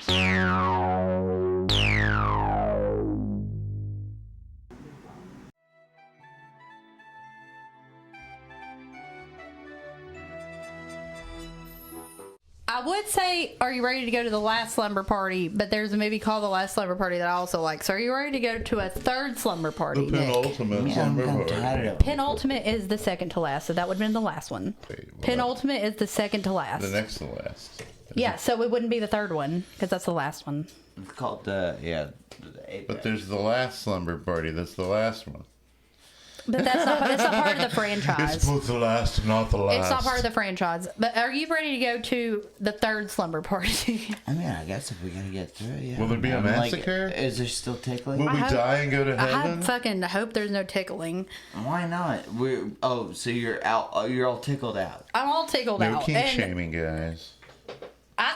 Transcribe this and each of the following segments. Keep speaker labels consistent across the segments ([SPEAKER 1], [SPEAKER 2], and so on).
[SPEAKER 1] I would say, are you ready to go to the last slumber party? But there's a movie called The Last Slumber Party that I also like. So are you ready to go to a third slumber party?
[SPEAKER 2] The penultimate slumber party.
[SPEAKER 1] Penultimate is the second to last, so that would have been the last one. Penultimate is the second to last.
[SPEAKER 2] The next to last.
[SPEAKER 1] Yeah, so it wouldn't be the third one because that's the last one.
[SPEAKER 3] It's called the
[SPEAKER 2] But there's the last slumber party. That's the last one.
[SPEAKER 1] But that's not part of the franchise.
[SPEAKER 2] It's both the last and not the last.
[SPEAKER 1] It's not part of the franchise. But are you ready to go to the third slumber party?
[SPEAKER 3] I mean, I guess if we gotta get through it, yeah.
[SPEAKER 2] Will there be a massacre?
[SPEAKER 3] Like, is there still tickling?
[SPEAKER 2] Will we die and go to heaven?
[SPEAKER 1] I fucking hope there's no tickling.
[SPEAKER 3] Why not? So you're out. You're all tickled out.
[SPEAKER 1] I'm all tickled out.
[SPEAKER 2] No kink shaming, guys.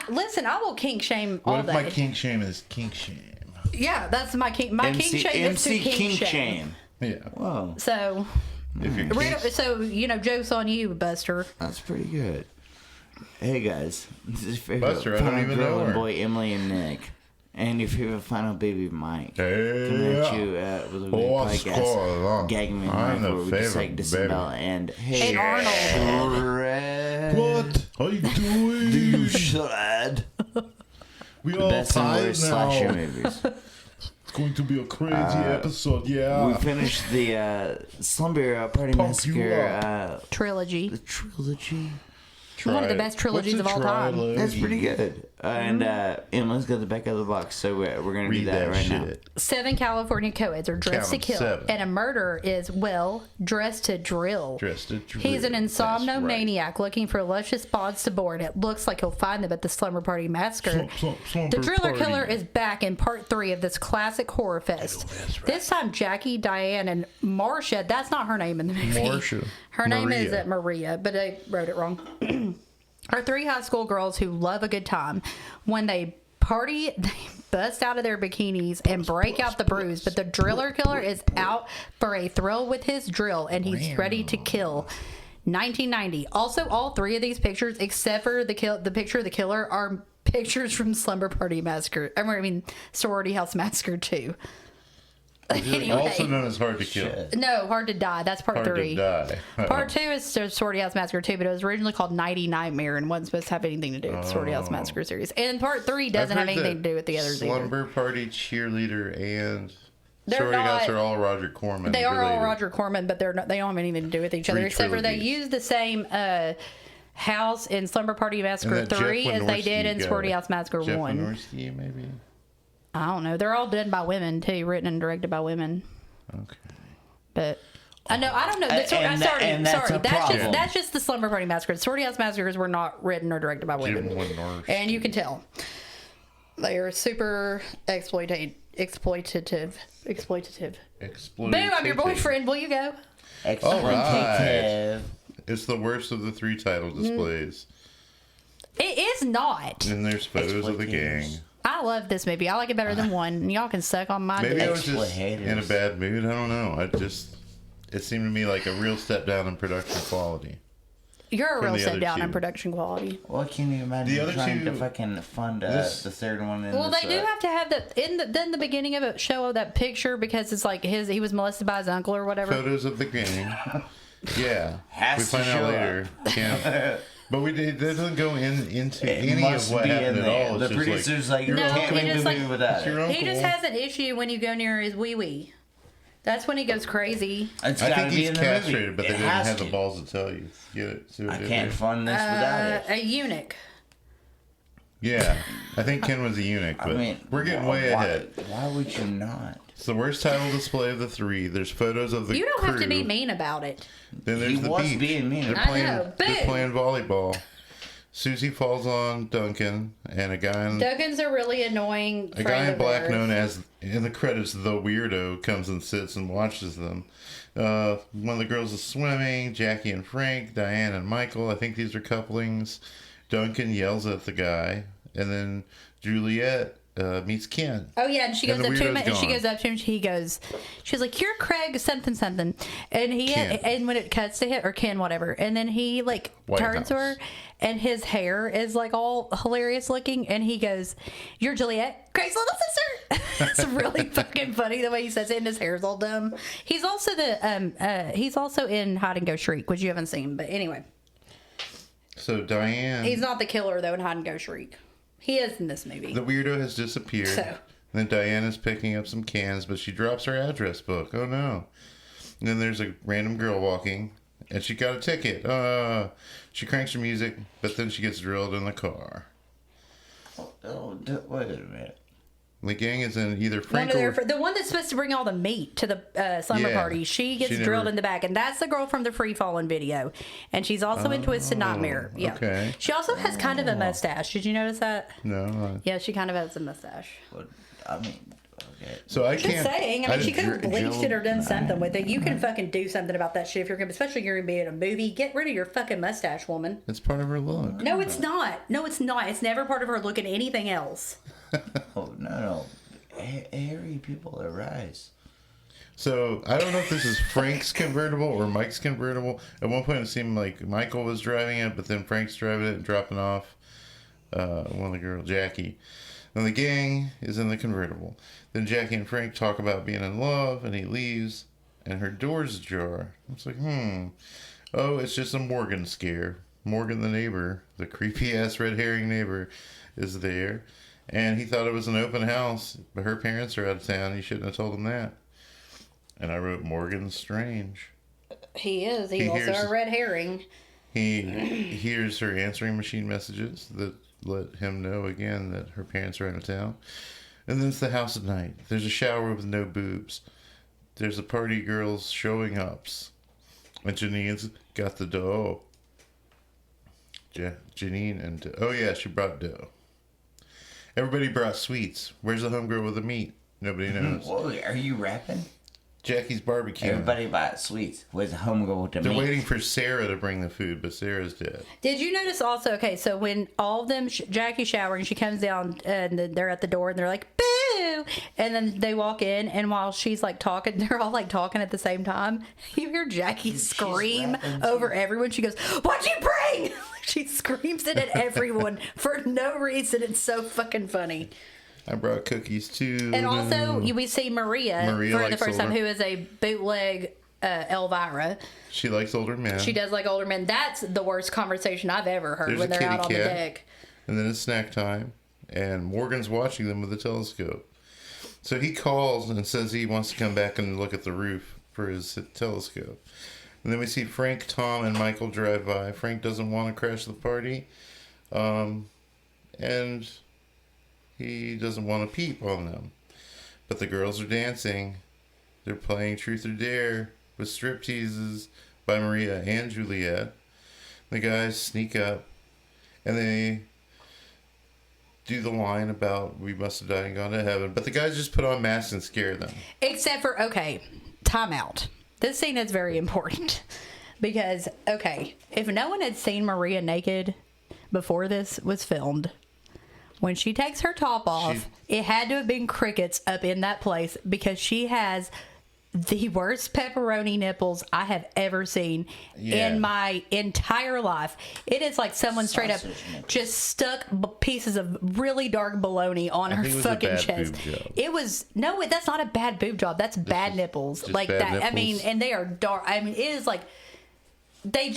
[SPEAKER 1] Listen, I will kink shame all
[SPEAKER 2] What if
[SPEAKER 1] day.
[SPEAKER 2] my kink shame is kink shame?
[SPEAKER 1] Yeah, that's my kink. My kink shame is to kink shame.
[SPEAKER 2] Yeah.
[SPEAKER 3] Whoa.
[SPEAKER 1] So,
[SPEAKER 2] If you're
[SPEAKER 1] joke's on you, Buster.
[SPEAKER 3] That's pretty good. Hey guys, this is your favorite
[SPEAKER 2] Buster, I don't
[SPEAKER 3] final
[SPEAKER 2] even
[SPEAKER 3] girl
[SPEAKER 2] know
[SPEAKER 3] and
[SPEAKER 2] her.
[SPEAKER 3] boy Emily and Nick, and your favorite final baby Mike.
[SPEAKER 2] Hey,
[SPEAKER 3] Coming at you with a new
[SPEAKER 2] what's going
[SPEAKER 3] podcast,
[SPEAKER 2] on?
[SPEAKER 3] Gag Me,
[SPEAKER 2] I'm the
[SPEAKER 3] where we just
[SPEAKER 2] favorite
[SPEAKER 3] like disembowel
[SPEAKER 2] baby.
[SPEAKER 3] and hey,
[SPEAKER 1] And Arnold.
[SPEAKER 3] Shred.
[SPEAKER 2] What are you doing?
[SPEAKER 3] Do you shred?
[SPEAKER 2] We
[SPEAKER 3] The
[SPEAKER 2] all
[SPEAKER 3] best and
[SPEAKER 2] tired
[SPEAKER 3] worst slasher
[SPEAKER 2] now.
[SPEAKER 3] movies.
[SPEAKER 2] It's going to be a crazy episode, yeah.
[SPEAKER 3] We finished the Slumber Party
[SPEAKER 2] Pump you
[SPEAKER 3] Massacre
[SPEAKER 1] Trilogy.
[SPEAKER 3] the trilogy.
[SPEAKER 1] One of the best trilogies of all time.
[SPEAKER 3] That's pretty good. And Emma's got the back of the box, so we're going to do
[SPEAKER 2] Read
[SPEAKER 3] that right now.
[SPEAKER 1] 7 California co-eds are dressed to
[SPEAKER 2] Count 'em,
[SPEAKER 1] kill,
[SPEAKER 2] 7.
[SPEAKER 1] and a murderer is, dressed to drill.
[SPEAKER 2] Dressed to drill.
[SPEAKER 1] He's an
[SPEAKER 2] That's
[SPEAKER 1] insomnomaniac looking for luscious spots to bore, and it looks like he'll find them at the Slumber Party Massacre.
[SPEAKER 2] Slumber
[SPEAKER 1] The driller
[SPEAKER 2] Party.
[SPEAKER 1] killer is back in part 3 of this classic horror fest.
[SPEAKER 2] that's right.
[SPEAKER 1] This time, Jackie, Diane, and Marcia, that's not her name in the movie.
[SPEAKER 2] Marcia.
[SPEAKER 1] Her name is
[SPEAKER 2] Maria.
[SPEAKER 1] Maria, but I wrote it wrong. Are 3 high school girls who love a good time. When they party, they bust out of their bikinis and break out the brews, but the driller killer is out for a thrill with his drill, and he's ready to kill. 1990. Also, all 3 of these pictures, except for the picture of the killer, are pictures from Slumber Party Massacre. I mean, Sorority House Massacre 2. Anyway.
[SPEAKER 2] Also known as Hard to Kill.
[SPEAKER 1] No, Hard to Die. That's part
[SPEAKER 2] Hard
[SPEAKER 1] 3.
[SPEAKER 2] to Die.
[SPEAKER 1] Part 2 is Sorority House Massacre 2, but it was originally called Nighty Nightmare and wasn't supposed to have anything to do with the Sorority House Massacre series. And part 3 doesn't have anything to do with the others either.
[SPEAKER 2] Slumber Party, Cheerleader, and
[SPEAKER 1] They're
[SPEAKER 2] Sorority
[SPEAKER 1] not-
[SPEAKER 2] House are all Roger Corman.
[SPEAKER 1] They are all
[SPEAKER 2] related.
[SPEAKER 1] Roger Corman, but they don't have anything to do with each other,
[SPEAKER 2] Three
[SPEAKER 1] except for they
[SPEAKER 2] trilogies.
[SPEAKER 1] use the same house in Slumber Party Massacre
[SPEAKER 2] And that
[SPEAKER 1] 3
[SPEAKER 2] Jeff
[SPEAKER 1] as they did in
[SPEAKER 2] Wynorski
[SPEAKER 1] Sorority
[SPEAKER 2] guy.
[SPEAKER 1] House Massacre
[SPEAKER 2] Jeff
[SPEAKER 1] 1.
[SPEAKER 2] Wynorski, maybe?
[SPEAKER 1] I don't know. They're all done by women, too, written and directed by women.
[SPEAKER 2] Okay.
[SPEAKER 1] But I don't know.
[SPEAKER 3] And that's a problem.
[SPEAKER 1] That's just the Slumber Party Massacre. Sorority House Massacres were not written or directed by women,
[SPEAKER 2] Jim Wynorski.
[SPEAKER 1] and you can tell they are super exploitative.
[SPEAKER 2] Exploitative.
[SPEAKER 1] Boom! I'm your boyfriend. Will you go?
[SPEAKER 3] Exploitative.
[SPEAKER 2] It's the worst of the 3 title displays.
[SPEAKER 1] It is not.
[SPEAKER 2] And there's photos of the gang.
[SPEAKER 1] I love this movie. I like it better than 1. And y'all can suck on my
[SPEAKER 2] Maybe I
[SPEAKER 1] dick.
[SPEAKER 2] was just in a bad mood. I don't know. It seemed to me like a real step down in production quality.
[SPEAKER 1] You're a
[SPEAKER 2] from
[SPEAKER 1] real
[SPEAKER 2] the
[SPEAKER 1] step
[SPEAKER 2] other
[SPEAKER 1] down
[SPEAKER 2] 2.
[SPEAKER 1] in production quality.
[SPEAKER 3] Well, can you imagine
[SPEAKER 2] The other
[SPEAKER 3] trying
[SPEAKER 2] 2
[SPEAKER 3] to fucking fund the third one? In
[SPEAKER 1] Well,
[SPEAKER 3] this,
[SPEAKER 1] they do have to have the beginning of it show that picture because it's like he was molested by his uncle or whatever.
[SPEAKER 2] Photos of the gang. Yeah.
[SPEAKER 3] Has
[SPEAKER 2] we
[SPEAKER 3] to
[SPEAKER 2] find out
[SPEAKER 3] show
[SPEAKER 2] later. Yeah. But it doesn't go into
[SPEAKER 3] It
[SPEAKER 2] any of
[SPEAKER 3] must
[SPEAKER 2] what
[SPEAKER 3] be
[SPEAKER 2] happened
[SPEAKER 3] in
[SPEAKER 2] at
[SPEAKER 3] there.
[SPEAKER 2] all.
[SPEAKER 3] The
[SPEAKER 2] It's just
[SPEAKER 3] producer's like,
[SPEAKER 2] your
[SPEAKER 1] No,
[SPEAKER 3] you
[SPEAKER 1] he
[SPEAKER 3] can't make
[SPEAKER 1] just
[SPEAKER 3] the
[SPEAKER 1] like-
[SPEAKER 3] movie without
[SPEAKER 2] it's your
[SPEAKER 3] it.
[SPEAKER 2] uncle.
[SPEAKER 1] He just has an issue when you go near his wee-wee. That's when he goes crazy.
[SPEAKER 3] It's
[SPEAKER 2] I
[SPEAKER 3] gotta
[SPEAKER 2] think
[SPEAKER 3] be
[SPEAKER 2] he's
[SPEAKER 3] in the
[SPEAKER 2] castrated,
[SPEAKER 3] movie.
[SPEAKER 2] but they
[SPEAKER 3] It
[SPEAKER 2] didn't
[SPEAKER 3] has
[SPEAKER 2] have the
[SPEAKER 3] to.
[SPEAKER 2] balls to tell you. Get it? See what
[SPEAKER 3] I
[SPEAKER 2] they
[SPEAKER 3] can't
[SPEAKER 2] did?
[SPEAKER 3] fund this without it.
[SPEAKER 1] A eunuch.
[SPEAKER 2] Yeah. I think Ken was a eunuch, but we're getting way ahead.
[SPEAKER 3] Why would you not?
[SPEAKER 2] It's the worst title display of the 3. There's photos of the
[SPEAKER 1] You don't have to be
[SPEAKER 2] crew.
[SPEAKER 1] mean about it.
[SPEAKER 2] Then there's
[SPEAKER 3] He
[SPEAKER 2] the
[SPEAKER 3] was
[SPEAKER 2] beach.
[SPEAKER 3] being mean.
[SPEAKER 2] They're
[SPEAKER 1] I
[SPEAKER 2] playing,
[SPEAKER 1] know.
[SPEAKER 2] they're
[SPEAKER 1] Boom.
[SPEAKER 2] playing volleyball. Susie falls on Duncan, and a guy in
[SPEAKER 1] Duncan's a really annoying
[SPEAKER 2] A
[SPEAKER 1] friend
[SPEAKER 2] guy in
[SPEAKER 1] of
[SPEAKER 2] black,
[SPEAKER 1] theirs.
[SPEAKER 2] known as in the credits, the weirdo, comes and sits and watches them. One of the girls is swimming. Jackie and Frank, Diane and Michael. I think these are couplings. Duncan yells at the guy, and then Juliet meets Ken.
[SPEAKER 1] Oh yeah, and she goes
[SPEAKER 2] And the
[SPEAKER 1] up to him,
[SPEAKER 2] weirdo's
[SPEAKER 1] and she
[SPEAKER 2] gone.
[SPEAKER 1] goes up to him. She's like, "You're Craig something something," and
[SPEAKER 2] Ken.
[SPEAKER 1] and when it cuts to him or Ken whatever, and then he like turns to her,
[SPEAKER 2] House.
[SPEAKER 1] and his hair is like all hilarious looking, and he goes, "You're Juliet, Craig's little sister." It's really fucking funny the way he says it, and his hair's all dumb. He's also he's also in Hide and Go Shriek, which you haven't seen, but anyway,
[SPEAKER 2] So Diane,
[SPEAKER 1] he's not the killer though in Hide and Go Shriek. He is in this movie.
[SPEAKER 2] the weirdo, has disappeared.
[SPEAKER 1] So.
[SPEAKER 2] Then Diane is picking up some cans, but she drops her address book. Oh no. And then there's a random girl walking, and she got a ticket. She cranks her music, but then she gets drilled in the car.
[SPEAKER 3] Wait a minute.
[SPEAKER 2] The gang is in either
[SPEAKER 1] One
[SPEAKER 2] Frank
[SPEAKER 1] of
[SPEAKER 2] or...
[SPEAKER 1] the one that's supposed to bring all the meat to the slumber
[SPEAKER 2] Yeah.
[SPEAKER 1] party, she gets
[SPEAKER 2] She never-
[SPEAKER 1] drilled in the back, and that's the girl from the Free Falling video, and she's also in Twisted Nightmare. Yeah,
[SPEAKER 2] okay.
[SPEAKER 1] she also has kind of a mustache. Did you notice that?
[SPEAKER 2] No.
[SPEAKER 1] Yeah, she kind of has a mustache.
[SPEAKER 3] What? I mean, okay.
[SPEAKER 2] So I
[SPEAKER 1] Just
[SPEAKER 2] can't...
[SPEAKER 1] saying. I mean, she could have
[SPEAKER 3] Drill-
[SPEAKER 1] bleached it or done
[SPEAKER 3] drill-
[SPEAKER 1] something with it. You can fucking do something about that shit if you're gonna, especially if you're gonna be in a movie. Get rid of your fucking mustache, woman.
[SPEAKER 2] It's part of her look.
[SPEAKER 1] No, it's not. No, it's not. It's never part of her look in anything else.
[SPEAKER 3] Oh, no. Hairy people arise.
[SPEAKER 2] So I don't know if this is Frank's convertible or Mike's convertible. At one point it seemed like Michael was driving it, but then Frank's driving it and dropping off one of the girls, Jackie. And the gang is in the convertible. Then Jackie and Frank talk about being in love, and he leaves, and her door's ajar. It's like, oh, it's just a Morgan scare. Morgan the neighbor, the creepy ass red herring neighbor, is there. And he thought it was an open house, but her parents are out of town. He shouldn't have told him that. And I wrote Morgan Strange.
[SPEAKER 1] He is. He's
[SPEAKER 2] He
[SPEAKER 1] also
[SPEAKER 2] hears-
[SPEAKER 1] a red herring.
[SPEAKER 2] He hears her answering machine messages that let him know again that her parents are out of town. And then it's the house at night. There's a shower with no boobs. There's a party girls showing ups. And Janine's got the dough. Janine and... Oh yeah, she brought dough. Everybody brought sweets. Where's the homegirl with the meat? Nobody knows.
[SPEAKER 3] Whoa, are you rapping?
[SPEAKER 2] Jackie's barbecue.
[SPEAKER 3] Everybody bought sweets. With homegirl with the
[SPEAKER 2] They're
[SPEAKER 3] meat.
[SPEAKER 2] waiting for Sarah to bring the food, but Sarah's dead.
[SPEAKER 1] Did you notice also? Okay, so when all of them, Jackie's showering, she comes down and they're at the door and they're like, "Boo!" And then they walk in, and while she's like talking, they're all like talking at the same time. You hear Jackie scream
[SPEAKER 3] rapping,
[SPEAKER 1] over everyone. She goes, "What'd you bring?" She screams it at everyone for no reason. It's so fucking funny.
[SPEAKER 2] I brought cookies too.
[SPEAKER 1] And also, we see Maria for the
[SPEAKER 2] likes
[SPEAKER 1] first time,
[SPEAKER 2] older-
[SPEAKER 1] who is a bootleg Elvira.
[SPEAKER 2] She likes older men.
[SPEAKER 1] She does like older men. That's the worst conversation I've ever heard
[SPEAKER 2] There's
[SPEAKER 1] when
[SPEAKER 2] a
[SPEAKER 1] they're
[SPEAKER 2] kitty
[SPEAKER 1] out on the
[SPEAKER 2] cat.
[SPEAKER 1] deck.
[SPEAKER 2] And then it's snack time, and Morgan's watching them with a telescope. So he calls and says he wants to come back and look at the roof for his telescope. And then we see Frank, Tom, and Michael drive by. Frank doesn't want to crash the party, and he doesn't want to peep on them. But the girls are dancing. They're playing Truth or Dare with strip teases by Maria and Juliet. The guys sneak up, and they do the line about we must have died and gone to heaven. But the guys just put on masks and scare them.
[SPEAKER 1] Except for, okay, time out. This scene is very important. Because, okay, if no one had seen Maria naked before this was filmed, when she takes her top off, it had to have been crickets up in that place, because she has the worst pepperoni nipples I have ever seen in my entire life. It is like someone straight up
[SPEAKER 3] Sausage nipples.
[SPEAKER 1] just stuck pieces of really dark bologna on her
[SPEAKER 2] think it was a
[SPEAKER 1] fucking
[SPEAKER 2] bad
[SPEAKER 1] chest.
[SPEAKER 2] boob job.
[SPEAKER 1] It was no, that's not a bad boob job. That's bad nipples,
[SPEAKER 2] just
[SPEAKER 1] like
[SPEAKER 2] bad
[SPEAKER 1] that. I mean,
[SPEAKER 2] nipples?
[SPEAKER 1] and they are dark. I mean, it is like they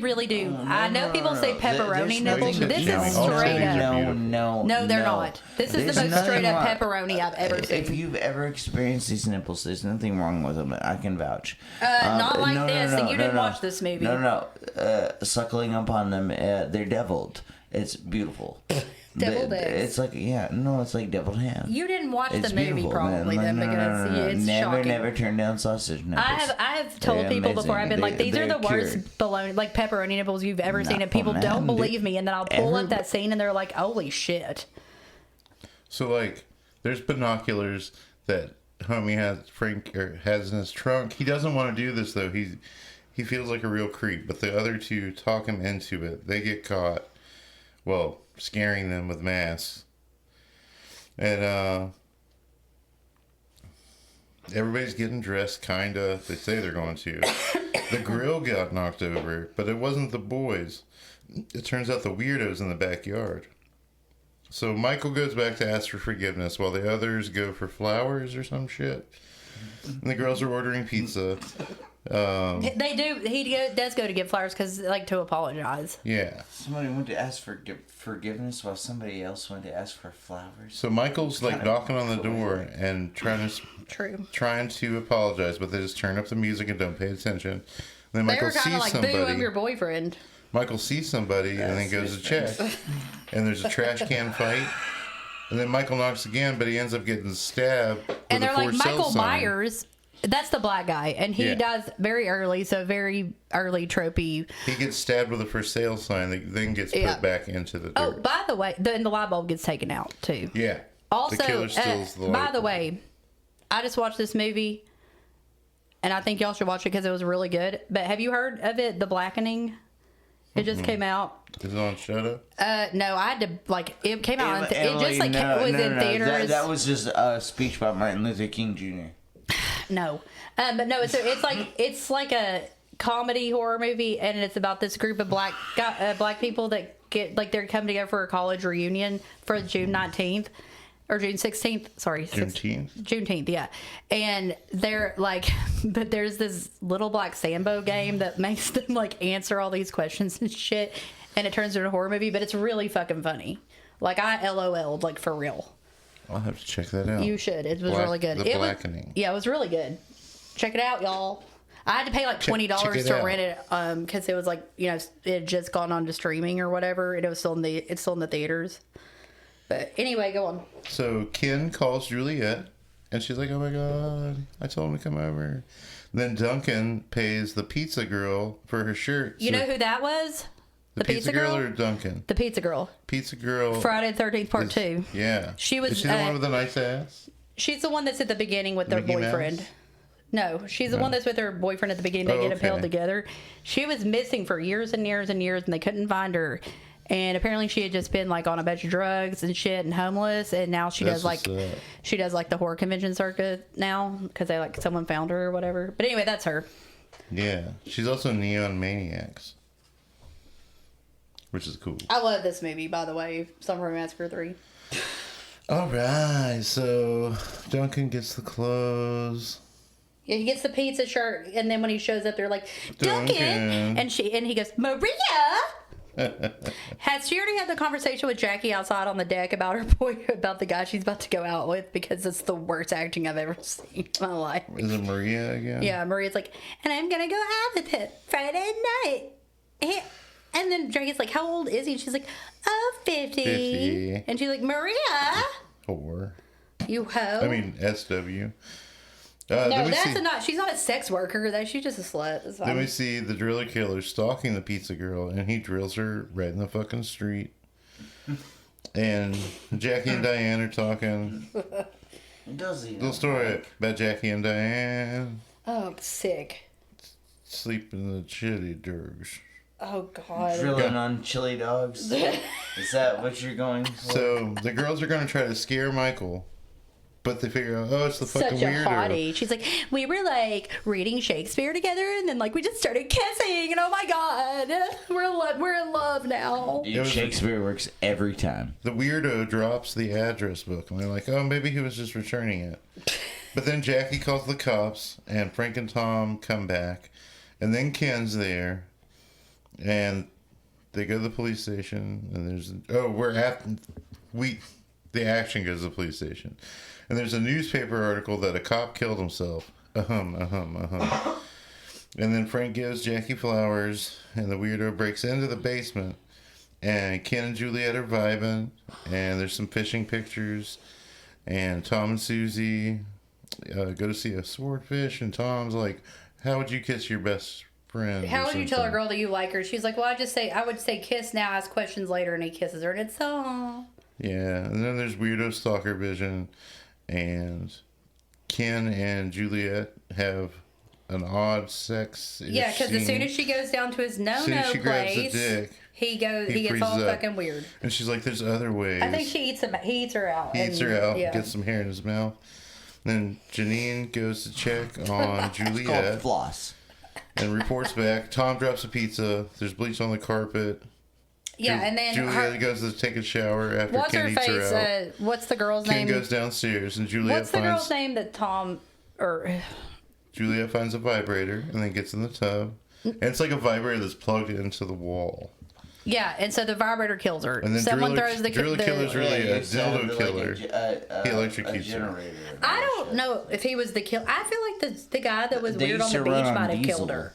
[SPEAKER 1] really do. I know people say pepperoni
[SPEAKER 3] There's no-
[SPEAKER 1] nipples, but this
[SPEAKER 2] no,
[SPEAKER 1] is
[SPEAKER 2] all
[SPEAKER 1] straight
[SPEAKER 2] titties are
[SPEAKER 1] up.
[SPEAKER 2] beautiful.
[SPEAKER 1] No, they're not. This is the
[SPEAKER 3] There's
[SPEAKER 1] most
[SPEAKER 3] nothing
[SPEAKER 1] straight up
[SPEAKER 3] wrong.
[SPEAKER 1] pepperoni I've ever
[SPEAKER 3] If
[SPEAKER 1] seen.
[SPEAKER 3] you've ever experienced these nipples, there's nothing wrong with them. I can vouch.
[SPEAKER 1] Not like this. You didn't watch this movie.
[SPEAKER 3] No. Suckling upon them, they're deviled. It's beautiful.
[SPEAKER 1] Deviled eggs.
[SPEAKER 3] It's like, it's like deviled ham.
[SPEAKER 1] You didn't watch
[SPEAKER 3] It's
[SPEAKER 1] the movie
[SPEAKER 3] beautiful,
[SPEAKER 1] probably
[SPEAKER 3] man.
[SPEAKER 1] then, because it's shocking.
[SPEAKER 3] Never turn down sausage nipples.
[SPEAKER 1] I have told
[SPEAKER 3] They're
[SPEAKER 1] people
[SPEAKER 3] amazing.
[SPEAKER 1] before, I've been like, these are
[SPEAKER 3] They're
[SPEAKER 1] the worst
[SPEAKER 3] cured.
[SPEAKER 1] bologna, like pepperoni nipples you've ever seen, and people
[SPEAKER 3] man,
[SPEAKER 1] don't
[SPEAKER 3] dude.
[SPEAKER 1] believe me, and then I'll pull up that scene and they're like, holy shit.
[SPEAKER 2] So, like, there's binoculars that homie has in his trunk. He doesn't want to do this, though. He feels like a real creep, but the other two talk him into it. They get caught, well, scaring them with masks. And everybody's getting dressed, kinda. They say they're going to. The grill got knocked over, but it wasn't the boys. It turns out the weirdo's in the backyard. So Michael goes back to ask for forgiveness while the others go for flowers or some shit. And the girls are ordering pizza.
[SPEAKER 1] They do. Does go to get flowers because like to apologize.
[SPEAKER 2] Yeah.
[SPEAKER 3] Somebody went to ask for forgiveness while somebody else went to ask for flowers.
[SPEAKER 2] So Michael's like knocking on the door and trying to apologize, but they just turn up the music and don't pay attention. Then
[SPEAKER 1] They
[SPEAKER 2] Michael
[SPEAKER 1] were kind of
[SPEAKER 2] sees
[SPEAKER 1] like, "Boo, I'm
[SPEAKER 2] somebody.
[SPEAKER 1] your boyfriend."
[SPEAKER 2] Michael sees somebody and then goes to check. And there's a trash can fight. And then Michael knocks again, but he ends up getting stabbed. With
[SPEAKER 1] And they're
[SPEAKER 2] a
[SPEAKER 1] like,
[SPEAKER 2] for sale
[SPEAKER 1] Michael
[SPEAKER 2] sign.
[SPEAKER 1] Myers. That's the black guy, and he dies very early, so very early tropey.
[SPEAKER 2] He gets stabbed with a for sale sign that then gets put back into the dirt.
[SPEAKER 1] Oh, by the way, the light bulb gets taken out too.
[SPEAKER 2] Yeah.
[SPEAKER 1] Also,
[SPEAKER 2] the killer steals the light
[SPEAKER 1] by the
[SPEAKER 2] bulb.
[SPEAKER 1] way, I just watched this movie, and I think y'all should watch it because it was really good. But have you heard of it, The Blackening? It just came out.
[SPEAKER 2] Is it on Shudder?
[SPEAKER 1] No, I had to it came out. It just
[SPEAKER 3] Emily,
[SPEAKER 1] was in theaters.
[SPEAKER 3] That was just a speech by Martin Luther King Jr.
[SPEAKER 1] No, but no, it's like a comedy horror movie, and it's about this group of black people that get like they're coming together for a college reunion for June 19th or June 16th. Sorry, Juneteenth, yeah. And they're like, but there's this little black Sambo game that makes them like answer all these questions and shit, and it turns into a horror movie. But it's really fucking funny. Like I LOL'd like for real.
[SPEAKER 2] I'll have to check that out.
[SPEAKER 1] You should. It was really good.
[SPEAKER 2] The Blackening.
[SPEAKER 1] Yeah, it was really good. Check it out, y'all. I had to pay like $20 to rent it because it was like, you know, it had just gone on to streaming or whatever, and it's still in the theaters. But anyway, go on.
[SPEAKER 2] So Ken calls Juliet, and she's like, "Oh my god, I told him to come over." Then Duncan pays the pizza girl for her shirt.
[SPEAKER 1] You know who that was?
[SPEAKER 2] The pizza girl or Duncan?
[SPEAKER 1] The pizza girl.
[SPEAKER 2] Pizza girl.
[SPEAKER 1] Friday the 13th Part 2.
[SPEAKER 2] Yeah.
[SPEAKER 1] She was.
[SPEAKER 2] Is she the one with the nice ass?
[SPEAKER 1] She's the one that's at the beginning with their
[SPEAKER 2] Mickey
[SPEAKER 1] boyfriend.
[SPEAKER 2] Mouse?
[SPEAKER 1] No, she's the one that's with her boyfriend at the beginning. They get impaled together. She was missing for years and years and years, and they couldn't find her. And apparently, she had just been like on a bunch of drugs and shit and homeless. And now she does like the horror convention circuit now because they like someone found her or whatever. But anyway, that's her.
[SPEAKER 2] Yeah, she's also Neon Maniacs, which is cool.
[SPEAKER 1] I love this movie, by the way. Slumber Party Massacre 3.
[SPEAKER 2] All right, so Duncan gets the clothes.
[SPEAKER 1] Yeah, he gets the pizza shirt, and then when he shows up, they're like, Duncan! And he goes, Maria! Has she already had the conversation with Jackie outside on the deck about about the guy she's about to go out with? Because it's the worst acting I've ever seen in my life.
[SPEAKER 2] Is it Maria again?
[SPEAKER 1] Yeah, Maria's like, and I'm gonna go out with him Friday night. And then Jackie's like, how old is he? And she's like, oh, 50. And she's like, Maria.
[SPEAKER 2] Whore.
[SPEAKER 1] You hoe.
[SPEAKER 2] I mean, SW.
[SPEAKER 1] No, she's not a sex worker. She's just a slut. That's fine.
[SPEAKER 2] Then we see the driller killer stalking the pizza girl, and he drills her right in the fucking street. And Jackie and Diane are talking.
[SPEAKER 3] Does he?
[SPEAKER 2] Little story about Jackie and Diane.
[SPEAKER 1] Oh, I'm sick.
[SPEAKER 2] Sleep in the chili dogs.
[SPEAKER 1] Oh, God.
[SPEAKER 3] Drilling on chili dogs? Is that what you're going for?
[SPEAKER 2] So the girls are going to try to scare Michael. But they figure out, oh, it's the fucking
[SPEAKER 1] Such a
[SPEAKER 2] weirdo.
[SPEAKER 1] hottie. She's like, we were like reading Shakespeare together, and then like we just started kissing, and oh my god, we're in love now.
[SPEAKER 3] Dude, Shakespeare works every time.
[SPEAKER 2] The weirdo drops the address book, and they're like, oh, maybe he was just returning it. But then Jackie calls the cops, and Frank and Tom come back, and then Ken's there, and they go to the police station, and there's the action goes to the police station. And there's a newspaper article that a cop killed himself. And then Frank gives Jackie flowers, and the weirdo breaks into the basement. And Ken and Juliet are vibing, and there's some fishing pictures. And Tom and Susie go to see a swordfish, and Tom's like, how would you kiss your best friend?
[SPEAKER 1] How would you tell a girl that you like her? She's like, well, I would say kiss now, ask questions later, and he kisses her, and it's
[SPEAKER 2] Yeah, and then there's weirdo stalker vision. And Ken and Juliet have an odd sex.
[SPEAKER 1] Yeah, because as soon as she goes down to his no-no
[SPEAKER 2] she grabs the
[SPEAKER 1] place,
[SPEAKER 2] dick,
[SPEAKER 1] he gets
[SPEAKER 2] freezes
[SPEAKER 1] all
[SPEAKER 2] up.
[SPEAKER 1] fucking weird.
[SPEAKER 2] And she's like, "There's other ways."
[SPEAKER 1] I think he eats her out. Yeah.
[SPEAKER 2] Gets some hair in his mouth. Then Janine goes to check on
[SPEAKER 3] It's called
[SPEAKER 2] Juliet
[SPEAKER 3] floss.
[SPEAKER 2] and reports back. Tom drops a pizza. There's bleach on the carpet.
[SPEAKER 1] Yeah, and then
[SPEAKER 2] Juliet goes to take a shower after
[SPEAKER 1] what's
[SPEAKER 2] Ken
[SPEAKER 1] her
[SPEAKER 2] eats her
[SPEAKER 1] face?
[SPEAKER 2] out.
[SPEAKER 1] What's the girl's
[SPEAKER 2] Ken
[SPEAKER 1] name?
[SPEAKER 2] goes downstairs and Juliet
[SPEAKER 1] What's the girl's name that Tom
[SPEAKER 2] Juliet finds a vibrator and then gets in the tub. And it's like a vibrator that's plugged into the wall.
[SPEAKER 1] Yeah, and so the vibrator kills her.
[SPEAKER 2] And then
[SPEAKER 1] Someone throws the
[SPEAKER 2] Driller Killer's really a dildo killer.
[SPEAKER 3] He
[SPEAKER 2] electrocutes her.
[SPEAKER 1] I don't know if he was the killer. I feel like the guy that was
[SPEAKER 3] They
[SPEAKER 1] weird on
[SPEAKER 3] used
[SPEAKER 1] the
[SPEAKER 3] to
[SPEAKER 1] beach
[SPEAKER 3] run on
[SPEAKER 1] might have
[SPEAKER 3] Diesel.
[SPEAKER 1] killed her.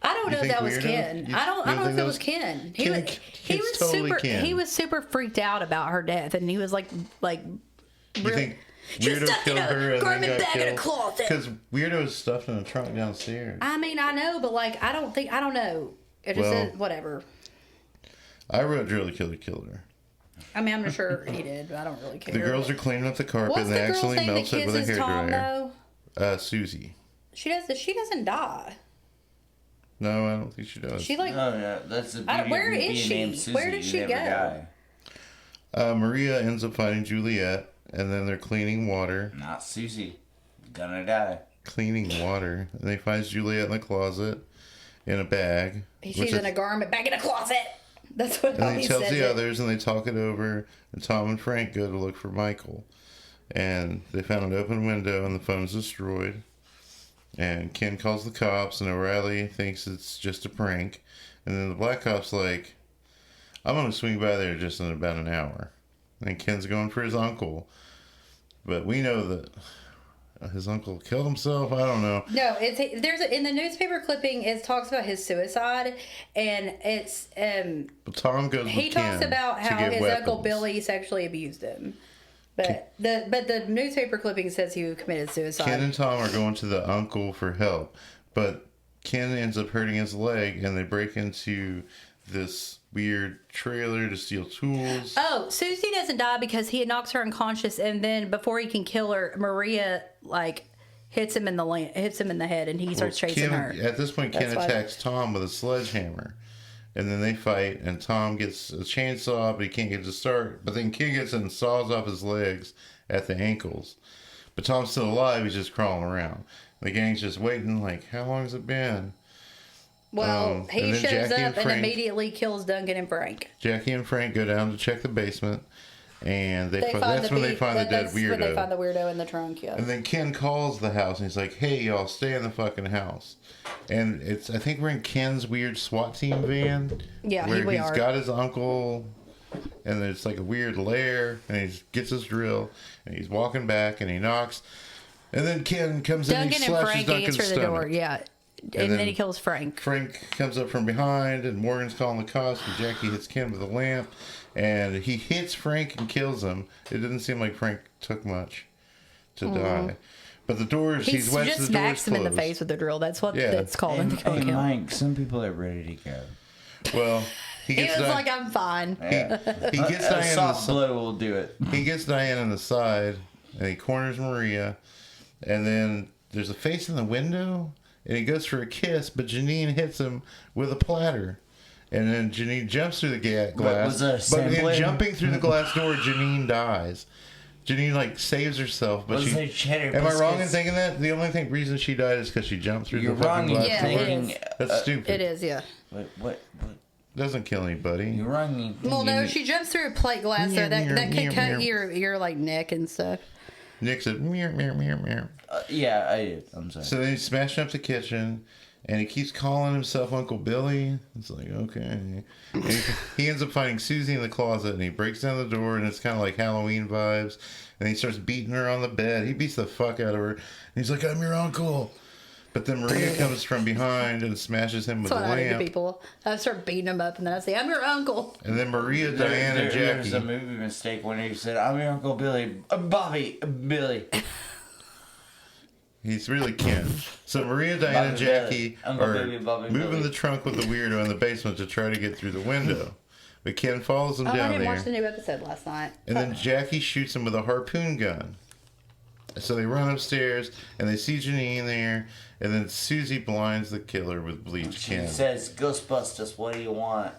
[SPEAKER 1] I don't
[SPEAKER 2] You
[SPEAKER 1] know if
[SPEAKER 2] think
[SPEAKER 1] that was
[SPEAKER 2] Weirdo?
[SPEAKER 1] Ken.
[SPEAKER 2] You
[SPEAKER 1] I don't
[SPEAKER 2] think
[SPEAKER 1] know if
[SPEAKER 2] that
[SPEAKER 1] it
[SPEAKER 2] was
[SPEAKER 1] was Ken.
[SPEAKER 2] Ken-
[SPEAKER 1] He
[SPEAKER 2] it's
[SPEAKER 1] was
[SPEAKER 2] totally
[SPEAKER 1] super.
[SPEAKER 2] Ken.
[SPEAKER 1] He was super freaked out about her death, and he was like
[SPEAKER 2] You think
[SPEAKER 1] She's
[SPEAKER 2] Weirdo
[SPEAKER 1] stuck in
[SPEAKER 2] killed
[SPEAKER 1] a
[SPEAKER 2] her and
[SPEAKER 1] garment
[SPEAKER 2] then got
[SPEAKER 1] bag in a
[SPEAKER 2] killed?
[SPEAKER 1] closet.
[SPEAKER 2] Because Weirdo is stuffed in a trunk downstairs.
[SPEAKER 1] I mean, I know, but like, I don't know. It just
[SPEAKER 2] Well-
[SPEAKER 1] says whatever.
[SPEAKER 2] I wrote Driller Killer killed her.
[SPEAKER 1] I mean, I'm sure he did, but I don't really care.
[SPEAKER 2] The girls are cleaning up the carpet
[SPEAKER 1] What's
[SPEAKER 2] and
[SPEAKER 1] the
[SPEAKER 2] they
[SPEAKER 1] girl's
[SPEAKER 2] accidentally
[SPEAKER 1] name that
[SPEAKER 2] melts it with a
[SPEAKER 1] kisses Tom
[SPEAKER 2] hairdryer.
[SPEAKER 1] though?
[SPEAKER 2] Susie.
[SPEAKER 1] She doesn't die.
[SPEAKER 2] No, I don't think she does.
[SPEAKER 1] She like
[SPEAKER 3] Oh yeah, that's the beauty
[SPEAKER 1] where
[SPEAKER 3] of
[SPEAKER 1] is
[SPEAKER 3] being
[SPEAKER 1] she?
[SPEAKER 3] named Susie.
[SPEAKER 1] Where did
[SPEAKER 3] You
[SPEAKER 1] she
[SPEAKER 3] never
[SPEAKER 1] go?
[SPEAKER 3] die.
[SPEAKER 2] Maria ends up finding Juliet, and then they're cleaning water.
[SPEAKER 3] Not Susie. Gonna die.
[SPEAKER 2] Cleaning water. And they find Juliet in the closet in a bag.
[SPEAKER 1] she's in a garment bag in a closet. That's what
[SPEAKER 2] And
[SPEAKER 1] he
[SPEAKER 2] he tells
[SPEAKER 1] says
[SPEAKER 2] the
[SPEAKER 1] it.
[SPEAKER 2] others, and they talk it over. And Tom and Frank go to look for Michael. And they found an open window, and the phone's destroyed. And Ken calls the cops, and O'Reilly thinks it's just a prank. And then the black cop's like, I'm going to swing by there just in about an hour. And Ken's going for his uncle. But we know that his uncle killed himself. I don't know.
[SPEAKER 1] No, in the newspaper clipping. It talks about his suicide, and it's
[SPEAKER 2] But Tom goes with
[SPEAKER 1] he
[SPEAKER 2] Ken
[SPEAKER 1] talks about
[SPEAKER 2] to
[SPEAKER 1] how
[SPEAKER 2] get
[SPEAKER 1] his
[SPEAKER 2] weapons.
[SPEAKER 1] uncle Billy sexually abused him. But the newspaper clipping says he committed suicide.
[SPEAKER 2] Ken and Tom are going to the uncle for help, but Ken ends up hurting his leg, and they break into this weird trailer to steal tools.
[SPEAKER 1] Oh, Susie doesn't die because he knocks her unconscious, and then before he can kill her, Maria like hits him in the head, and he starts chasing her.
[SPEAKER 2] At this point, Ken
[SPEAKER 1] That's why-
[SPEAKER 2] attacks Tom with a sledgehammer, and then they fight. And Tom gets a chainsaw, but he can't get it to start. But then Ken gets in and saws off his legs at the ankles. But Tom's still alive; he's just crawling around. The gang's just waiting. Like, how long has it been?
[SPEAKER 1] Well, he
[SPEAKER 2] and then
[SPEAKER 1] shows
[SPEAKER 2] Jackie and
[SPEAKER 1] up and
[SPEAKER 2] Frank-
[SPEAKER 1] immediately kills Duncan and Frank.
[SPEAKER 2] Jackie and Frank go down to check the basement, and that's when they find the dead
[SPEAKER 1] That's when they
[SPEAKER 2] weirdo.
[SPEAKER 1] find the weirdo in the trunk. Yeah.
[SPEAKER 2] And then Ken calls the house, and he's like, "Hey, y'all, stay in the fucking house." And I think we're in Ken's weird SWAT team van.
[SPEAKER 1] Yeah,
[SPEAKER 2] where
[SPEAKER 1] we
[SPEAKER 2] he's
[SPEAKER 1] are.
[SPEAKER 2] got his uncle, and there's like a weird lair, and he gets his drill, and he's walking back, and he knocks, and then Ken comes in, and he
[SPEAKER 1] Duncan and
[SPEAKER 2] slashes
[SPEAKER 1] Frank
[SPEAKER 2] Duncan's
[SPEAKER 1] answer the
[SPEAKER 2] stomach.
[SPEAKER 1] door. Yeah. And then he kills Frank.
[SPEAKER 2] Frank comes up from behind, and Morgan's calling the cops, and Jackie hits Ken with a lamp, and he hits Frank and kills him. It didn't seem like Frank took much to die. But the doors,
[SPEAKER 1] He
[SPEAKER 2] he's wet,
[SPEAKER 1] just
[SPEAKER 2] the doors
[SPEAKER 1] smacks him in the
[SPEAKER 2] closed.
[SPEAKER 1] face with the drill. That's what
[SPEAKER 2] Yeah.
[SPEAKER 1] that's called in the
[SPEAKER 3] Hey,
[SPEAKER 1] kill.
[SPEAKER 3] Mike, some people are ready to go.
[SPEAKER 2] Well, he
[SPEAKER 1] He
[SPEAKER 2] gets
[SPEAKER 1] was
[SPEAKER 2] Di-
[SPEAKER 1] like, I'm fine.
[SPEAKER 3] Yeah.
[SPEAKER 2] he gets
[SPEAKER 3] a
[SPEAKER 2] Diane in the
[SPEAKER 3] soft blow will do it.
[SPEAKER 2] he gets Diane in the side, and he corners Maria, and then there's a face in the window, and he goes for a kiss, but Janine hits him with a platter. And then Janine jumps through the glass.
[SPEAKER 3] was that a
[SPEAKER 2] But in
[SPEAKER 3] sampling?
[SPEAKER 2] jumping through the glass door, Janine dies. Janine like saves herself, but
[SPEAKER 3] Was there cheddar
[SPEAKER 2] Am I wrong in
[SPEAKER 3] biscuits?
[SPEAKER 2] thinking that? The only reason she died is because she jumped through
[SPEAKER 3] You're
[SPEAKER 2] the fucking
[SPEAKER 3] wrong in
[SPEAKER 2] glass
[SPEAKER 1] Yeah,
[SPEAKER 2] door.
[SPEAKER 1] it
[SPEAKER 3] thinking.
[SPEAKER 1] is.
[SPEAKER 2] That's stupid.
[SPEAKER 1] It is, yeah.
[SPEAKER 3] What?
[SPEAKER 2] Doesn't kill anybody.
[SPEAKER 3] You're wrong in thinking.
[SPEAKER 1] Well, no, she jumps through a plate glass, so that could cut your like neck and stuff.
[SPEAKER 2] Nick said, meow, meow, meow, meow.
[SPEAKER 3] Yeah, I did. I'm sorry.
[SPEAKER 2] So then he's smashing up the kitchen, and he keeps calling himself Uncle Billy. It's like, okay. And he ends up finding Susie in the closet, and he breaks down the door, and it's kind of like Halloween vibes. And he starts beating her on the bed. He beats the fuck out of her. And he's like, I'm your uncle. But then Maria comes from behind and smashes him with
[SPEAKER 1] That's
[SPEAKER 2] a
[SPEAKER 1] what I do to
[SPEAKER 2] lamp.
[SPEAKER 1] people. I start beating them up, and then I say, I'm your uncle.
[SPEAKER 2] And then Maria, Diane, and
[SPEAKER 3] There was a
[SPEAKER 2] Jackie.
[SPEAKER 3] movie mistake when he said, "I'm your Uncle Billy, Billy."
[SPEAKER 2] He's really Ken. So Maria, Diane, and
[SPEAKER 3] Bobby
[SPEAKER 2] Jackie
[SPEAKER 3] Billy. Uncle
[SPEAKER 2] are
[SPEAKER 3] Billy, Bobby
[SPEAKER 2] moving
[SPEAKER 3] Billy.
[SPEAKER 2] the trunk with the weirdo in the basement to try to get through the window. But Ken follows them
[SPEAKER 1] Oh, I
[SPEAKER 2] down
[SPEAKER 1] didn't
[SPEAKER 2] there.
[SPEAKER 1] watch the new episode last night.
[SPEAKER 2] And then Jackie shoots him with a harpoon gun. So they run upstairs, and they see Janine there, and then Susie blinds the killer with bleach
[SPEAKER 3] She
[SPEAKER 2] Ken.
[SPEAKER 3] says, Ghostbusters, what do you want?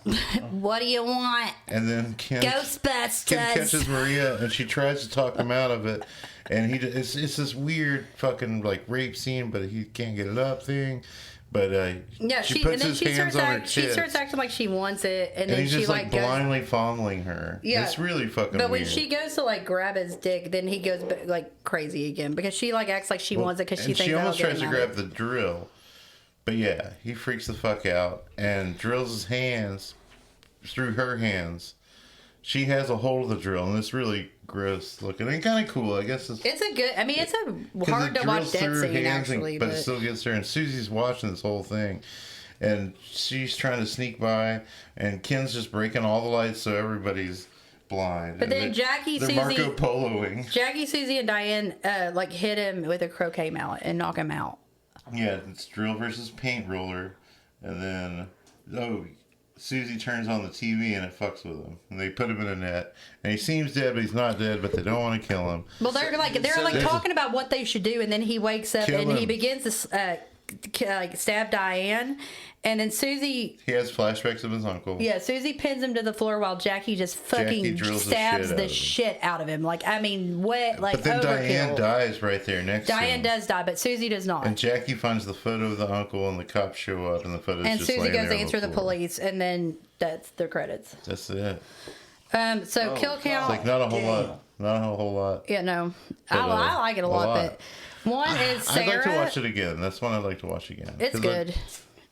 [SPEAKER 1] What do you want?
[SPEAKER 2] And then Ken
[SPEAKER 1] Ghostbusters.
[SPEAKER 2] catches Maria, and she tries to talk him out of it. And it's this weird fucking like rape scene, but he can't get it up thing. But
[SPEAKER 1] Yeah,
[SPEAKER 2] she puts his hands on her tits.
[SPEAKER 1] She starts acting like she wants it, and
[SPEAKER 2] and
[SPEAKER 1] then
[SPEAKER 2] he's
[SPEAKER 1] she
[SPEAKER 2] just like
[SPEAKER 1] goes.
[SPEAKER 2] blindly fondling her.
[SPEAKER 1] Yeah.
[SPEAKER 2] It's really fucking
[SPEAKER 1] But when
[SPEAKER 2] weird.
[SPEAKER 1] she goes to like grab his dick, then he goes like crazy again because she like acts like she wants it because she
[SPEAKER 2] and
[SPEAKER 1] thinks
[SPEAKER 2] she
[SPEAKER 1] that'll
[SPEAKER 2] almost
[SPEAKER 1] get
[SPEAKER 2] tries to
[SPEAKER 1] him
[SPEAKER 2] grab
[SPEAKER 1] out.
[SPEAKER 2] the drill. But yeah, he freaks the fuck out and drills his hands through her hands. She has a hold of the drill, and it's really gross looking and kind of cool. I guess it's
[SPEAKER 1] a good. I mean, it's a
[SPEAKER 2] 'cause
[SPEAKER 1] hard
[SPEAKER 2] it
[SPEAKER 1] to watch
[SPEAKER 2] drills
[SPEAKER 1] death
[SPEAKER 2] through her
[SPEAKER 1] scene
[SPEAKER 2] hands
[SPEAKER 1] actually,
[SPEAKER 2] but it still gets her. And Susie's watching this whole thing, and she's trying to sneak by, and Ken's just breaking all the lights so everybody's blind.
[SPEAKER 1] But
[SPEAKER 2] And
[SPEAKER 1] then
[SPEAKER 2] they're Marco Poloing.
[SPEAKER 1] Jackie, Susie, and Diane like hit him with a croquet mallet and knock him out.
[SPEAKER 2] Yeah, it's drill versus paint roller, and then Susie turns on the TV and it fucks with him, and they put him in a net, and he seems dead, but he's not dead. But they don't want to kill him.
[SPEAKER 1] Well, they're like talking about what they should do, and then he wakes up
[SPEAKER 2] Kill
[SPEAKER 1] and he
[SPEAKER 2] him.
[SPEAKER 1] begins to like stab Diane, and then Susie.
[SPEAKER 2] He has flashbacks of his uncle.
[SPEAKER 1] Yeah, Susie pins him to the floor while Jackie just fucking
[SPEAKER 2] drills the
[SPEAKER 1] stabs
[SPEAKER 2] shit out
[SPEAKER 1] the
[SPEAKER 2] of him.
[SPEAKER 1] shit out of him. Like, I mean, wet, like
[SPEAKER 2] But then
[SPEAKER 1] overkill.
[SPEAKER 2] Diane dies right there next to him.
[SPEAKER 1] Diane does die, but Susie does not.
[SPEAKER 2] And Jackie finds the photo of the uncle, and the cops show up, and the photo's
[SPEAKER 1] And
[SPEAKER 2] just
[SPEAKER 1] Susie
[SPEAKER 2] laying
[SPEAKER 1] goes
[SPEAKER 2] there
[SPEAKER 1] to
[SPEAKER 2] on
[SPEAKER 1] answer the
[SPEAKER 2] floor.
[SPEAKER 1] police, and then that's the credits.
[SPEAKER 2] That's it.
[SPEAKER 1] So kill count.
[SPEAKER 2] It's like not a whole
[SPEAKER 3] Damn.
[SPEAKER 2] lot. Not a whole lot.
[SPEAKER 1] Yeah, no,
[SPEAKER 2] But,
[SPEAKER 1] I like it a lot, but one is Sarah.
[SPEAKER 2] I'd like to watch it again. That's one I'd like to watch again.
[SPEAKER 1] It's
[SPEAKER 2] 'Cause
[SPEAKER 1] good.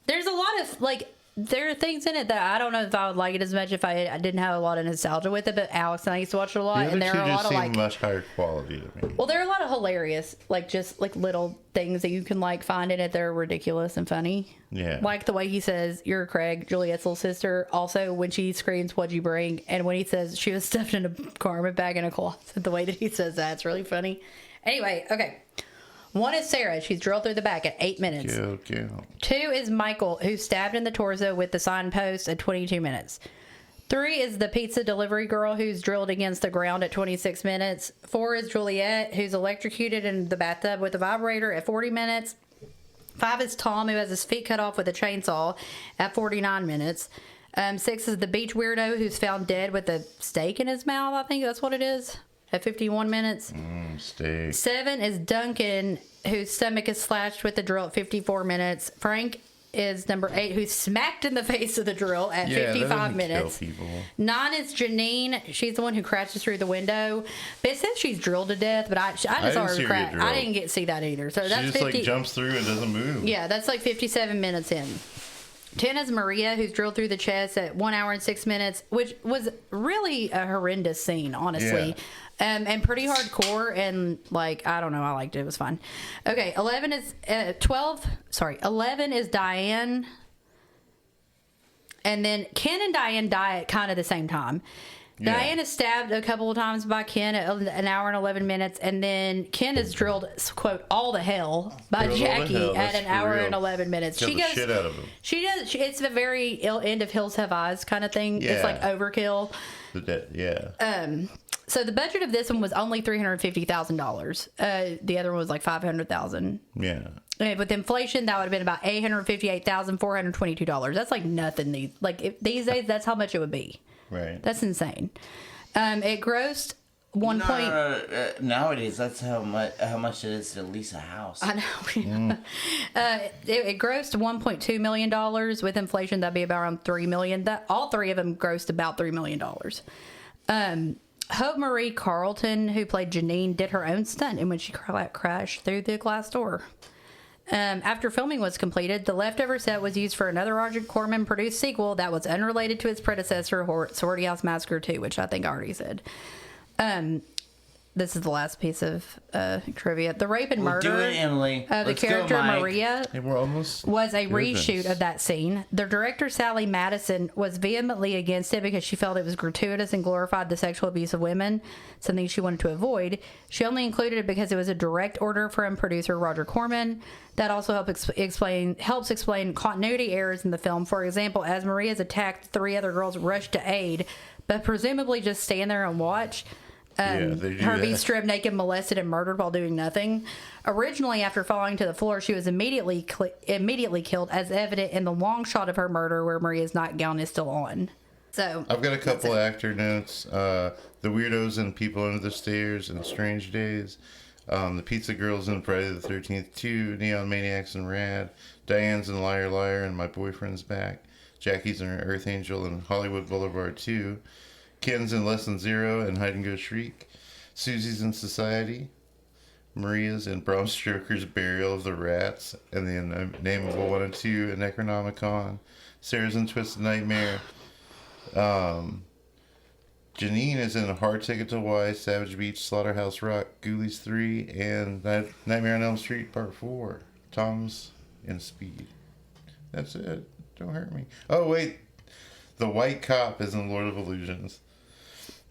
[SPEAKER 1] There's a lot of like there are things in it that I don't know if I would like it as much if I didn't have a lot of nostalgia with it. But Alex and I used to watch it a lot,
[SPEAKER 2] The other
[SPEAKER 1] and there
[SPEAKER 2] two
[SPEAKER 1] are a
[SPEAKER 2] just
[SPEAKER 1] lot of
[SPEAKER 2] seem
[SPEAKER 1] like.
[SPEAKER 2] much higher quality to me.
[SPEAKER 1] Well, there are a lot of hilarious, like just like little things that you can like find in it that are ridiculous and funny.
[SPEAKER 2] Yeah.
[SPEAKER 1] Like the way he says, "You're Craig, Juliet's little sister." Also, when she screams, "What'd you bring?" and when he says she was stuffed in a garment bag in a closet, the way that he says that's really funny. Anyway, okay. One is Sarah. She's drilled through the back at 8 minutes.
[SPEAKER 2] Okay.
[SPEAKER 1] 2 is Michael, who's stabbed in the torso with the signpost at 22 minutes. 3 is the pizza delivery girl, who's drilled against the ground at 26 minutes. 4 is Juliet, who's electrocuted in the bathtub with a vibrator at 40 minutes. 5 is Tom, who has his feet cut off with a chainsaw at 49 minutes. 6 is the beach weirdo, who's found dead with a steak in his mouth. I think that's what it is. At 51 minutes.
[SPEAKER 2] Steak.
[SPEAKER 1] 7 is Duncan, whose stomach is slashed with the drill at 54 minutes. Frank is number 8, who's smacked in the face with the drill at 55 minutes.
[SPEAKER 2] Kill people.
[SPEAKER 1] 9 is Janine. She's the one who crashes through the window. But it says she's drilled to death, but I just saw
[SPEAKER 2] didn't
[SPEAKER 1] her
[SPEAKER 2] see her
[SPEAKER 1] crash.
[SPEAKER 2] get
[SPEAKER 1] I
[SPEAKER 2] drilled.
[SPEAKER 1] didn't see that either. So
[SPEAKER 2] She
[SPEAKER 1] that's
[SPEAKER 2] just
[SPEAKER 1] 50.
[SPEAKER 2] like jumps through and doesn't move.
[SPEAKER 1] Yeah, that's like 57 minutes in. 10 is Maria, who's drilled through the chest at 1 hour and 6 minutes, which was really a horrendous scene, honestly. And pretty hardcore, and like, I don't know, I liked it. It was fun. Okay, 11 is 11 is Diane. And then Ken and Diane die at kind of the same time.
[SPEAKER 2] Yeah.
[SPEAKER 1] Diane is stabbed a couple of times by Ken at an hour and 11 minutes, and then Ken is drilled, quote, all the hell by
[SPEAKER 2] Drilled all to
[SPEAKER 1] Jackie
[SPEAKER 2] hell,
[SPEAKER 1] at
[SPEAKER 2] that's
[SPEAKER 1] an
[SPEAKER 2] for
[SPEAKER 1] hour
[SPEAKER 2] real.
[SPEAKER 1] and 11 minutes.
[SPEAKER 2] Killed the shit out of him.
[SPEAKER 1] She does. It's a very end of Hills Have Eyes kind of thing. It's
[SPEAKER 2] Yeah.
[SPEAKER 1] like overkill.
[SPEAKER 2] Yeah.
[SPEAKER 1] So the budget of this one was only $350,000. The other one was like $500,000.
[SPEAKER 2] Yeah.
[SPEAKER 1] And with inflation, that would have been about $858,422. That's like nothing. These days, that's how much it would be.
[SPEAKER 2] Right.
[SPEAKER 1] That's insane. It grossed one point.
[SPEAKER 3] No. Nowadays, that's how much it is to lease a house.
[SPEAKER 1] I know. It grossed $1.2 million. With inflation, that'd be about around $3 million. All three of them grossed about $3 million. Hope Marie Carlton, who played Janine, did her own stunt in when she crashed through the glass door. After filming was completed, the leftover set was used for another Roger Corman produced sequel that was unrelated to its predecessor, Sorority House Massacre 2, which I think I already said. This is the last piece of trivia. The rape and murder
[SPEAKER 3] Do it, Emily.
[SPEAKER 1] of the
[SPEAKER 3] Let's go,
[SPEAKER 1] character
[SPEAKER 3] Mike.
[SPEAKER 1] Maria
[SPEAKER 2] Hey, we're almost
[SPEAKER 1] was a
[SPEAKER 2] goodness.
[SPEAKER 1] reshoot of that scene. The director, Sally Madison, was vehemently against it because she felt it was gratuitous and glorified the sexual abuse of women, something she wanted to avoid. She only included it because it was a direct order from producer Roger Corman. That also helps explain continuity errors in the film. For example, as Maria's attacked, 3 other girls rushed to aid, but presumably just stand there and watch.
[SPEAKER 2] They do
[SPEAKER 1] her be
[SPEAKER 2] that.
[SPEAKER 1] stripped naked, molested, and murdered while doing nothing. Originally, after falling to the floor, she was immediately killed, as evident in the long shot of her murder where Maria's nightgown is still on. So
[SPEAKER 2] I've got a couple actor notes. The Weirdos and People Under the Stairs and Strange Days. The Pizza Girls in Friday the 13th 2. Neon Maniacs and Rad. Diane's in Liar Liar and My Boyfriend's Back. Jackie's in Earth Angel and Hollywood Boulevard 2. Ken's in Less Than Zero and Hide and Go Shriek. Susie's in Society. Maria's in Bram Stoker's Burial of the Rats and the Unnameable 1 and 2 and Necronomicon. Sarah's in Twisted Nightmare. Janine is in A Hard Ticket to Hawaii, Savage Beach, Slaughterhouse Rock, Ghoulies 3, and Nightmare on Elm Street Part 4. Tom's in Speed. That's it. Don't hurt me. Oh, wait. The White Cop is in Lord of Illusions.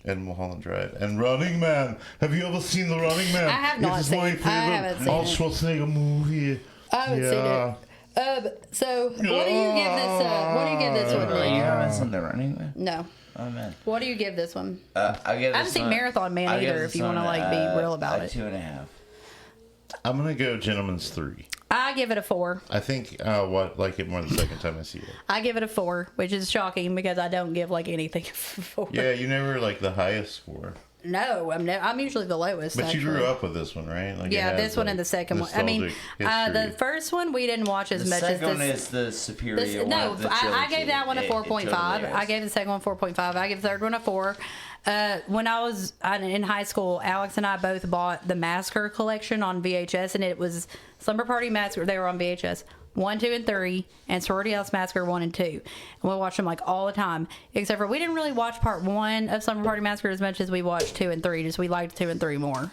[SPEAKER 2] And Mulholland Drive. And Running Man. Have you ever seen The Running Man?
[SPEAKER 1] I have not seen it. I haven't seen
[SPEAKER 2] Arnold
[SPEAKER 1] it.
[SPEAKER 2] Schwarzenegger movie.
[SPEAKER 1] I haven't seen it. So, what do you give this? What do you give this one?
[SPEAKER 3] You
[SPEAKER 1] Lee?
[SPEAKER 3] haven't seen The Running Man?
[SPEAKER 1] No.
[SPEAKER 3] Oh, man.
[SPEAKER 1] What do you give this one?
[SPEAKER 3] I
[SPEAKER 1] haven't seen Marathon Man either. If you want to like be real about it,
[SPEAKER 3] 2.5.
[SPEAKER 2] I'm going to go Gentleman's 3.
[SPEAKER 1] I give it a 4.
[SPEAKER 2] I think I'll like it more the second time I see it.
[SPEAKER 1] I give it a 4, which is shocking because I don't give like anything a 4.
[SPEAKER 2] Yeah, you never like the highest score.
[SPEAKER 1] No, I'm usually the lowest.
[SPEAKER 2] But
[SPEAKER 1] actually.
[SPEAKER 2] you grew up with this one, right? Like
[SPEAKER 1] Yeah,
[SPEAKER 2] it has,
[SPEAKER 1] this one
[SPEAKER 2] like,
[SPEAKER 1] and the second one. I mean,
[SPEAKER 2] nostalgic
[SPEAKER 1] the
[SPEAKER 2] history.
[SPEAKER 1] first one we didn't watch as
[SPEAKER 3] The
[SPEAKER 1] much as
[SPEAKER 3] second one
[SPEAKER 1] this.
[SPEAKER 3] is the superior one.
[SPEAKER 1] No,
[SPEAKER 3] of the
[SPEAKER 1] I gave
[SPEAKER 3] trilogy.
[SPEAKER 1] that one a
[SPEAKER 3] It
[SPEAKER 1] 4.5.
[SPEAKER 3] totally
[SPEAKER 1] I
[SPEAKER 3] is.
[SPEAKER 1] gave the second one 4.5. I gave the third one a 4. When I was in high school, Alex and I both bought the Massacre collection on VHS, and it was Slumber Party Massacre. They were on VHS 1, 2, and 3, and Sorority House Massacre 1 and 2. And we watched them like all the time, except for we didn't really watch part 1 of Slumber Party Massacre as much as we watched 2 and 3. Just we liked 2 and 3 more.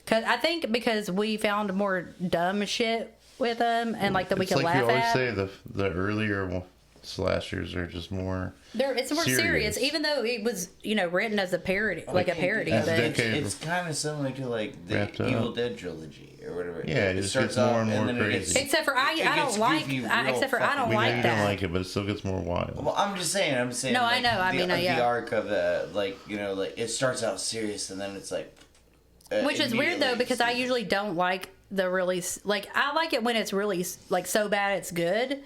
[SPEAKER 1] Because we found more dumb shit with them, and like that we
[SPEAKER 2] It's
[SPEAKER 1] could
[SPEAKER 2] like
[SPEAKER 1] laugh
[SPEAKER 2] you always
[SPEAKER 1] at.
[SPEAKER 2] say, the earlier slashers are just more.
[SPEAKER 1] It's more serious, even though it was written as a parody, like a parody.
[SPEAKER 2] As a
[SPEAKER 1] But
[SPEAKER 2] decade.
[SPEAKER 3] It's kind of similar to like the
[SPEAKER 2] Wrapped up.
[SPEAKER 3] Evil Dead trilogy or whatever.
[SPEAKER 2] Yeah, it just gets more and more
[SPEAKER 3] then it
[SPEAKER 2] crazy.
[SPEAKER 1] except for I don't like.
[SPEAKER 3] goofy
[SPEAKER 1] Except for I don't
[SPEAKER 2] We know
[SPEAKER 1] like
[SPEAKER 2] you
[SPEAKER 1] that.
[SPEAKER 2] don't like it, but it still gets more wild.
[SPEAKER 3] Well, I'm just saying.
[SPEAKER 1] No, I
[SPEAKER 3] like,
[SPEAKER 1] know, I mean, yeah.
[SPEAKER 3] the arc of the like it starts out serious and then it's like.
[SPEAKER 1] Which is weird though, because I usually don't like the really I like it when it's really like so bad it's good,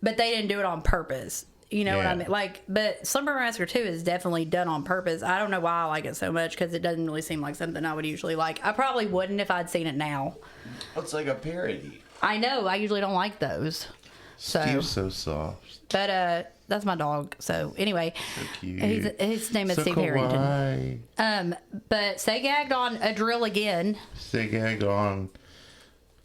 [SPEAKER 1] but they didn't do it on purpose. You know what I mean? But Slumber Massacre 2 is definitely done on purpose. I don't know why I like it so much because it doesn't really seem like something I would usually like. I probably wouldn't if I'd seen it now.
[SPEAKER 3] It's like a parody.
[SPEAKER 1] I know. I usually don't like those. So,
[SPEAKER 2] Steve's so soft.
[SPEAKER 1] but that's my dog. So anyway,
[SPEAKER 2] So cute.
[SPEAKER 1] his name is
[SPEAKER 2] So
[SPEAKER 1] Steve Harrington.
[SPEAKER 2] kawaii.
[SPEAKER 1] But stay gagged on a drill again.
[SPEAKER 2] Stay gagged on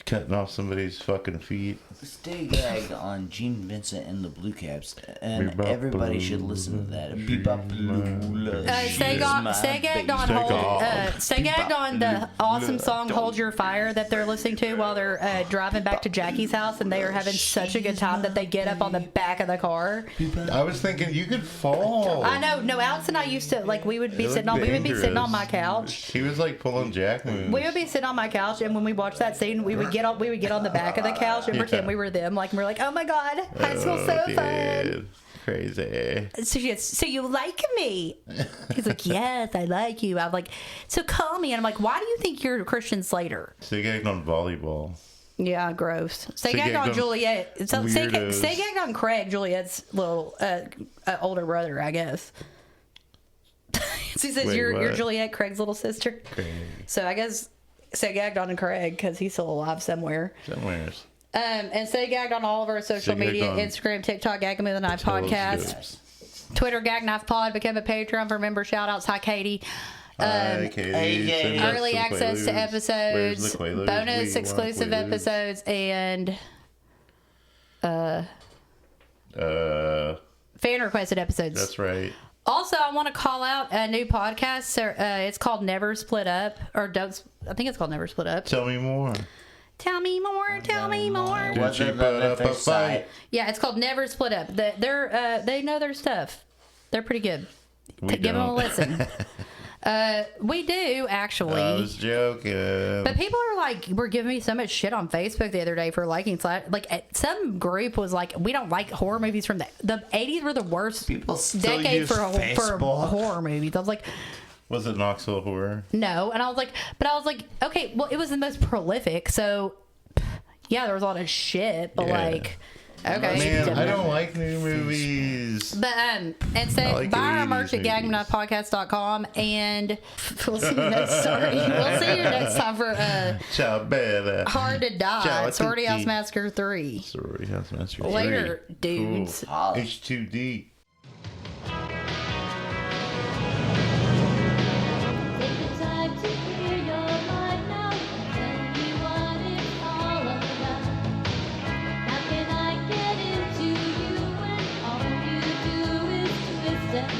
[SPEAKER 2] cutting off somebody's fucking feet.
[SPEAKER 3] Stay gagged on Gene Vincent and the Blue Caps, and
[SPEAKER 2] Bebop
[SPEAKER 3] everybody should
[SPEAKER 2] Blue.
[SPEAKER 3] listen to that. Bebop Blue.
[SPEAKER 1] Stay gagged on stay gagged on the awesome song "Hold Your Fire" that they're listening to while they're driving back to Jackie's house, and they are having such a good time that they get up on the back of the car.
[SPEAKER 2] I was thinking you could fall.
[SPEAKER 1] I know. No, Alex and I used to we would be sitting on my couch.
[SPEAKER 2] He was like pulling Jack moves.
[SPEAKER 1] We would be sitting on my couch, and when we watched that scene, we would get on the back of the couch and pretend we were them. Like we're like, oh my god, high school's so fun.
[SPEAKER 2] Crazy.
[SPEAKER 1] So she goes, so you like me? He's like, yes, I like you. I'm like, so call me. And I'm like, why do you think you're Christian Slater?
[SPEAKER 2] Stay gagged on volleyball.
[SPEAKER 1] Yeah, gross. Stay
[SPEAKER 2] Stay
[SPEAKER 1] gagged on
[SPEAKER 2] gagged on
[SPEAKER 1] Juliet. Stay
[SPEAKER 2] weirdos.
[SPEAKER 1] gagged on Craig, Juliet's little older brother, I guess. She says
[SPEAKER 2] Wait,
[SPEAKER 1] you're
[SPEAKER 2] what?
[SPEAKER 1] Juliet, Craig's little sister.
[SPEAKER 2] Craig.
[SPEAKER 1] So I guess stay gagged on Craig because he's still alive somewhere.
[SPEAKER 2] Somewheres.
[SPEAKER 1] And stay gagged on all of our social
[SPEAKER 2] Stay gagged
[SPEAKER 1] media:
[SPEAKER 2] on
[SPEAKER 1] Instagram, TikTok, Gag Me with a Knife podcast,
[SPEAKER 2] Telescopes.
[SPEAKER 1] Twitter, Gag Knife Pod. Become a Patreon for member shout outs. Hi, Katie.
[SPEAKER 2] Hi, Katie.
[SPEAKER 3] Katie.
[SPEAKER 2] Send us
[SPEAKER 1] Early
[SPEAKER 2] some
[SPEAKER 1] access to
[SPEAKER 2] Quaaludes. Where's
[SPEAKER 1] episodes,
[SPEAKER 2] the Quaaludes?
[SPEAKER 1] bonus
[SPEAKER 2] We want
[SPEAKER 1] exclusive
[SPEAKER 2] Quaaludes.
[SPEAKER 1] episodes, and fan requested episodes.
[SPEAKER 2] That's right.
[SPEAKER 1] Also, I want to call out a new podcast. So, it's called Never Split Up, or Don't. I think it's called Never Split Up.
[SPEAKER 2] Tell me more.
[SPEAKER 1] Tell me more. Tell me more.
[SPEAKER 3] What's
[SPEAKER 2] Did you
[SPEAKER 3] it
[SPEAKER 2] put
[SPEAKER 3] on the
[SPEAKER 2] up a
[SPEAKER 3] first side?
[SPEAKER 2] fight?
[SPEAKER 1] Yeah, it's called Never Split Up. They know their stuff. They're pretty good.
[SPEAKER 2] We
[SPEAKER 1] Give them a
[SPEAKER 2] don't.
[SPEAKER 1] listen. We do actually.
[SPEAKER 2] I was joking.
[SPEAKER 1] But people are like, were giving me so much shit on Facebook the other day for liking some group was like, we don't like horror movies from the 80s were the worst
[SPEAKER 3] People still
[SPEAKER 1] decade
[SPEAKER 3] use
[SPEAKER 1] for
[SPEAKER 3] Facebook.
[SPEAKER 1] horror movies. I was like,
[SPEAKER 2] Was it Knoxville Horror?
[SPEAKER 1] No, and I was like, okay, well, it was the most prolific, so yeah, there was a lot of shit, but
[SPEAKER 2] Yeah.
[SPEAKER 1] like, okay.
[SPEAKER 2] Man, I don't like new movies.
[SPEAKER 1] But instead,
[SPEAKER 2] I like
[SPEAKER 1] buy our
[SPEAKER 2] 80s
[SPEAKER 1] merch at
[SPEAKER 2] movies.
[SPEAKER 1] gagmenotpodcast.com, and we'll see you next. Sorry, we'll see you next time for
[SPEAKER 2] Ciao, bella.
[SPEAKER 1] Hard to Die,
[SPEAKER 2] Ciao a
[SPEAKER 1] Sorority House
[SPEAKER 2] tutti.
[SPEAKER 1] Massacre 3.
[SPEAKER 2] Sorry, House Master.
[SPEAKER 1] Later,
[SPEAKER 2] 3.
[SPEAKER 1] dudes.
[SPEAKER 2] Cool.
[SPEAKER 3] Holla.
[SPEAKER 2] H2D.
[SPEAKER 4] Take the time to clear your mind now. Tell me what it's all about. How can I get into you when all you do is twist and